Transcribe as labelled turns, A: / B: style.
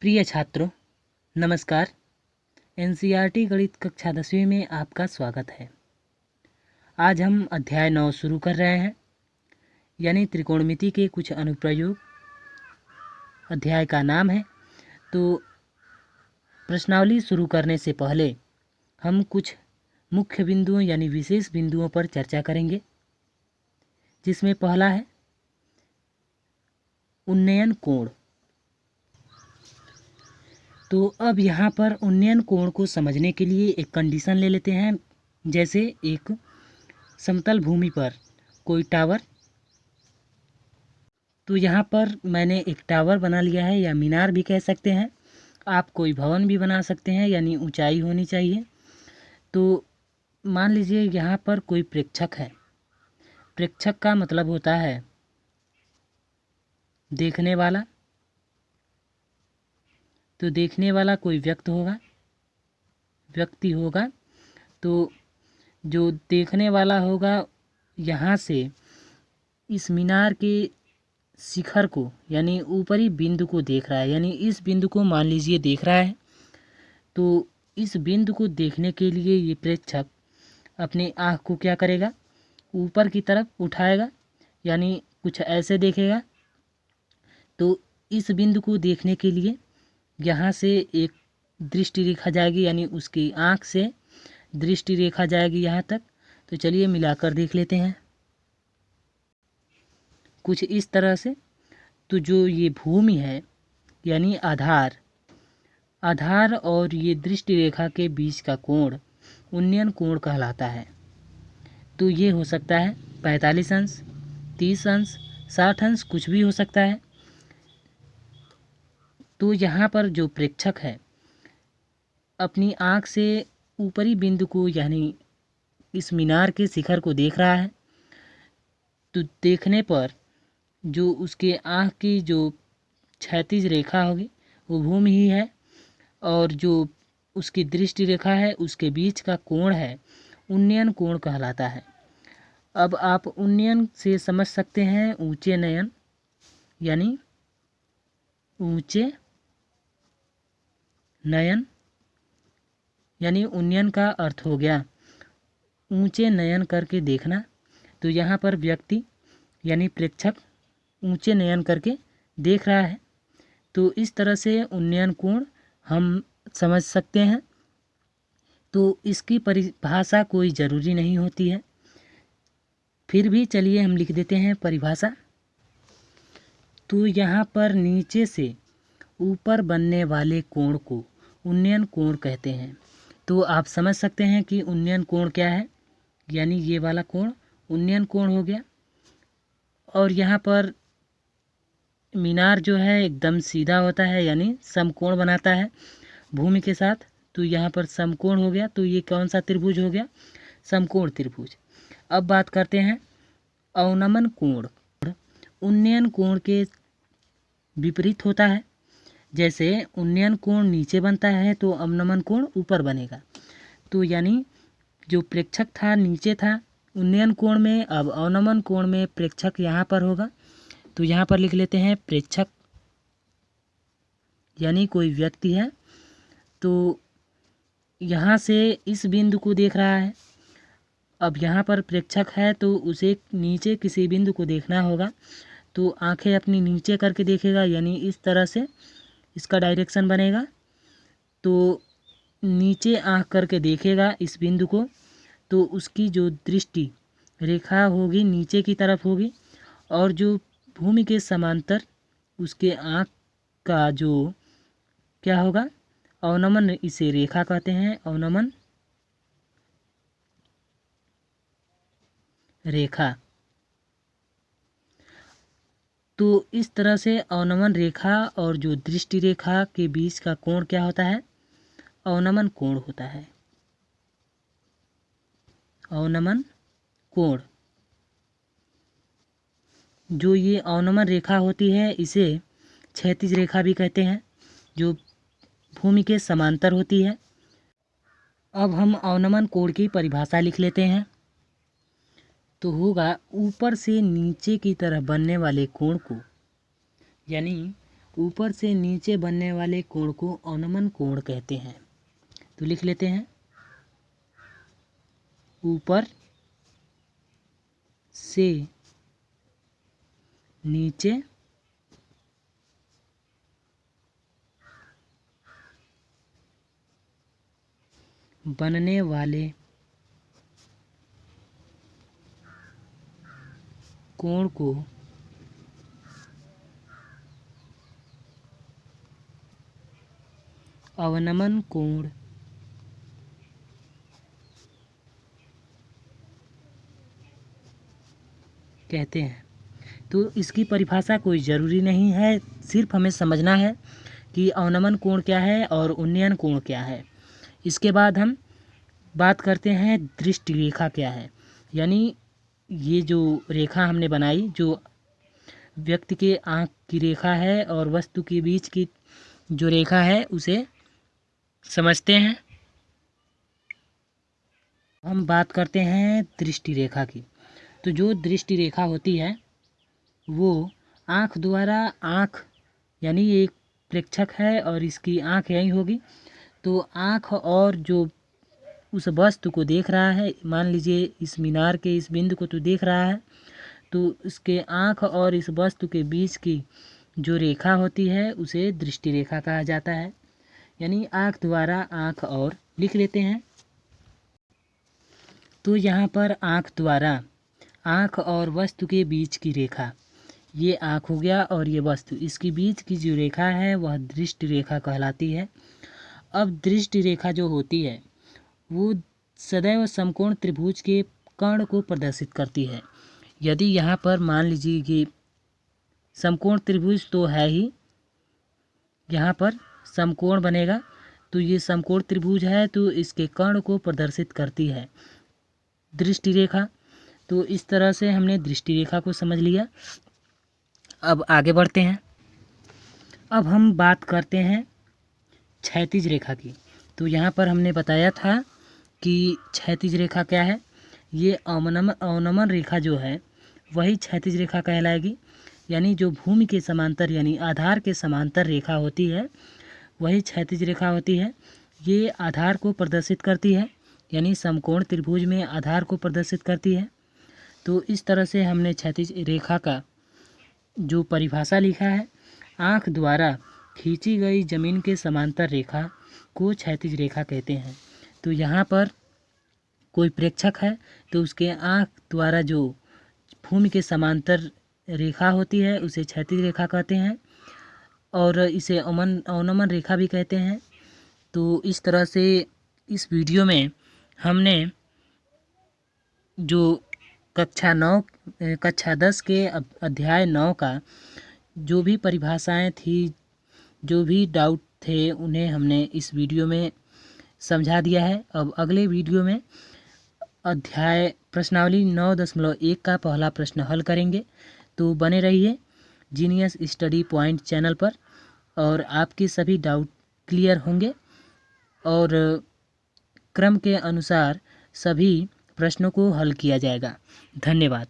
A: प्रिय छात्रों, नमस्कार। एनसीईआरटी गणित कक्षा 10वीं में आपका स्वागत है। आज हम अध्याय 9 शुरू कर रहे हैं, यानी त्रिकोणमिति के कुछ अनुप्रयोग। अध्याय का नाम है। तो प्रश्नावली शुरू करने से पहले हम कुछ मुख्य बिंदुओं यानी विशेष बिंदुओं पर चर्चा करेंगे, जिसमें पहला है उन्नयन कोण। तो अब यहाँ पर उन्नयन कोण को समझने के लिए एक कंडीशन ले लेते हैं। जैसे एक समतल भूमि पर कोई टावर, तो यहाँ पर मैंने एक टावर बना लिया है, या मीनार भी कह सकते हैं। आप कोई भवन भी बना सकते हैं, यानी ऊंचाई होनी चाहिए। तो मान लीजिए यहाँ पर कोई प्रेक्षक है। प्रेक्षक का मतलब होता है देखने वाला। तो देखने वाला कोई व्यक्ति होगा। तो जो देखने वाला होगा, यहाँ से इस मीनार के शिखर को यानी ऊपरी बिंदु को देख रहा है, यानी इस बिंदु को मान लीजिए देख रहा है। तो इस बिंदु को देखने के लिए ये प्रेक्षक अपनी आँख को क्या करेगा, ऊपर की तरफ उठाएगा, यानी कुछ ऐसे देखेगा। तो इस बिंदु को देखने के लिए यहाँ से एक दृष्टि रेखा जाएगी, यानी उसकी आँख से दृष्टि रेखा जाएगी यहाँ तक। तो चलिए मिलाकर देख लेते हैं कुछ इस तरह से। तो जो ये भूमि है यानी आधार और ये दृष्टि रेखा के बीच का कोण उन्नयन कोण कहलाता है। तो ये हो सकता है 45 अंश, 30 अंश, 60 अंश, कुछ भी हो सकता है। तो यहाँ पर जो प्रेक्षक है अपनी आँख से ऊपरी बिंदु को यानी इस मीनार के शिखर को देख रहा है। तो देखने पर जो उसके आँख की जो क्षैतिज रेखा होगी वो भूमि ही है, और जो उसकी दृष्टि रेखा है उसके बीच का कोण है उन्नयन कोण कहलाता है। अब आप उन्नयन से समझ सकते हैं ऊंचे नयन, यानी ऊंचे नयन यानी उन्नयन का अर्थ हो गया ऊंचे नयन करके देखना। तो यहाँ पर व्यक्ति यानी प्रेक्षक ऊंचे नयन करके देख रहा है। तो इस तरह से उन्नयन कोण हम समझ सकते हैं। तो इसकी परिभाषा कोई ज़रूरी नहीं होती है, फिर भी चलिए हम लिख देते हैं परिभाषा। तो यहाँ पर नीचे से ऊपर बनने वाले कोण को उन्नयन कोण कहते हैं। तो आप समझ सकते हैं कि उन्नयन कोण क्या है, यानी ये वाला कोण उन्नयन कोण हो गया। और यहाँ पर मीनार जो है एकदम सीधा होता है, यानी समकोण बनाता है भूमि के साथ। तो यहाँ पर समकोण हो गया। तो ये कौन सा त्रिभुज हो गया, समकोण त्रिभुज। अब बात करते हैं अवनमन कोण। उन्नयन कोण के विपरीत होता है। जैसे उन्नयन कोण नीचे बनता है तो अवनमन कोण ऊपर बनेगा। तो यानी जो प्रेक्षक था नीचे था उन्नयन कोण में, अब अवनमन कोण में प्रेक्षक यहाँ पर होगा। तो यहाँ पर लिख लेते हैं प्रेक्षक यानी कोई व्यक्ति है। तो यहाँ से इस बिंदु को देख रहा है। अब यहाँ पर प्रेक्षक है तो उसे नीचे किसी बिंदु को देखना होगा। तो आंखें अपनी नीचे करके देखेगा, यानी इस तरह से इसका डायरेक्शन बनेगा। तो नीचे आंख करके देखेगा इस बिंदु को, तो उसकी जो दृष्टि रेखा होगी नीचे की तरफ होगी, और जो भूमि के समांतर उसके आँख का जो क्या होगा, अवनमन, इसे रेखा कहते हैं, अवनमन रेखा। तो इस तरह से अवनमन रेखा और जो दृष्टि रेखा के बीच का कोण क्या होता है, अवनमन कोण होता है। अवनमन कोण, जो ये अवनमन रेखा होती है इसे क्षैतिज रेखा भी कहते हैं, जो भूमि के समांतर होती है। अब हम अवनमन कोण की परिभाषा लिख लेते हैं। तो होगा ऊपर से नीचे की तरफ बनने वाले कोण को, यानी ऊपर से नीचे बनने वाले कोण को अवनमन कोण कहते हैं। तो लिख लेते हैं, ऊपर से नीचे बनने वाले कोण को अवनमन कोण कहते हैं। तो इसकी परिभाषा कोई ज़रूरी नहीं है, सिर्फ हमें समझना है कि अवनमन कोण क्या है और उन्नयन कोण क्या है। इसके बाद हम बात करते हैं दृष्टि रेखा क्या है। यानी ये जो रेखा हमने बनाई, जो व्यक्ति के आँख की रेखा है और वस्तु के बीच की जो रेखा है, उसे समझते हैं। हम बात करते हैं दृष्टि रेखा की। तो जो दृष्टि रेखा होती है वो आँख द्वारा, आँख यानी एक प्रेक्षक है और इसकी आँख यही होगी, तो आँख और जो उस वस्तु को देख रहा है, मान लीजिए इस मीनार के इस बिंदु को तो देख रहा है, तो उसके आँख और इस वस्तु के बीच की जो रेखा होती है उसे दृष्टि रेखा कहा जाता है। यानी आँख द्वारा आँख और लिख लेते हैं। तो यहाँ पर आँख द्वारा आँख और वस्तु के बीच की रेखा, ये आँख हो गया और ये वस्तु, इसके बीच की जो रेखा है वह दृष्टि रेखा कहलाती है। अब दृष्टि रेखा जो होती है वो सदैव समकोण त्रिभुज के कर्ण को प्रदर्शित करती है। यदि यहाँ पर मान लीजिए कि समकोण त्रिभुज तो है ही, यहाँ पर समकोण बनेगा, तो ये समकोण त्रिभुज है तो इसके कर्ण को प्रदर्शित करती है दृष्टि रेखा। तो इस तरह से हमने दृष्टि रेखा को समझ लिया। अब आगे बढ़ते हैं। अब हम बात करते हैं क्षैतिज रेखा की। तो यहाँ पर हमने बताया था कि क्षैतिज रेखा क्या है। ये अवनमन रेखा जो है वही क्षैतिज रेखा कहलाएगी। यानी जो भूमि के समांतर यानी आधार के समांतर रेखा होती है वही क्षैतिज रेखा होती है। ये आधार को प्रदर्शित करती है, यानी समकोण त्रिभुज में आधार को प्रदर्शित करती है। तो इस तरह से हमने क्षैतिज रेखा का जो परिभाषा लिखा है, आँख द्वारा खींची गई जमीन के समांतर रेखा को क्षैतिज रेखा कहते हैं। तो यहाँ पर कोई प्रेक्षक है तो उसके आँख द्वारा जो भूमि के समांतर रेखा होती है उसे क्षैतिज रेखा कहते हैं और इसे अवनमन रेखा भी कहते हैं। तो इस तरह से इस वीडियो में हमने जो कक्षा 10 के अध्याय 9 का जो भी परिभाषाएं थी, जो भी डाउट थे, उन्हें हमने इस वीडियो में समझा दिया है। अब अगले वीडियो में अध्याय प्रश्नावली 9.1 का पहला प्रश्न हल करेंगे। तो बने रहिए जीनियस स्टडी पॉइंट चैनल पर और आपके सभी डाउट क्लियर होंगे और क्रम के अनुसार सभी प्रश्नों को हल किया जाएगा। धन्यवाद।